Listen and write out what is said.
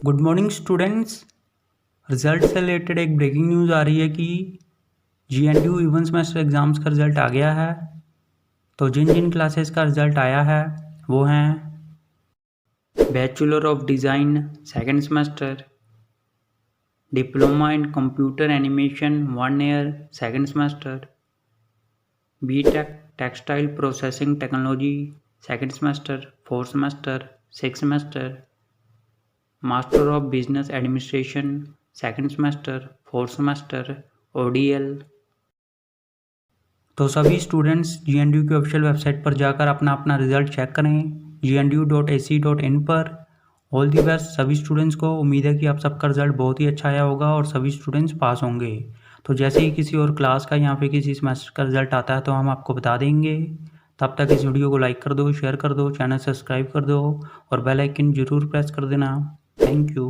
Good morning students. Result से related एक breaking news आ रही है कि GNDU इवन सेमेस्टर एग्ज़ाम्स का रिज़ल्ट आ गया है। तो जिन जिन क्लासेस का रिज़ल्ट आया है वो हैं bachelor of design second semester, diploma in computer animation 1 year second semester, BTech textile processing technology second semester 4th semester 6th semester, master of business administration second semester 4th semester ODL। तो सभी students GNDU की official website पर जाकर अपना अपना result check करें gnu.ac.in पर। All the best सभी स्टूडेंट्स को। उम्मीद है कि आप सबका रिजल्ट बहुत ही अच्छा आया होगा और सभी स्टूडेंट्स पास होंगे। तो जैसे ही किसी और क्लास का या फिर किसी सेमेस्टर का रिजल्ट आता है तो हम आपको बता देंगे। तब तक इस वीडियो को लाइक कर दो, शेयर कर दो, चैनल सब्सक्राइब कर दो और बेल आइकन ज़रूर प्रेस कर देना। Thank you.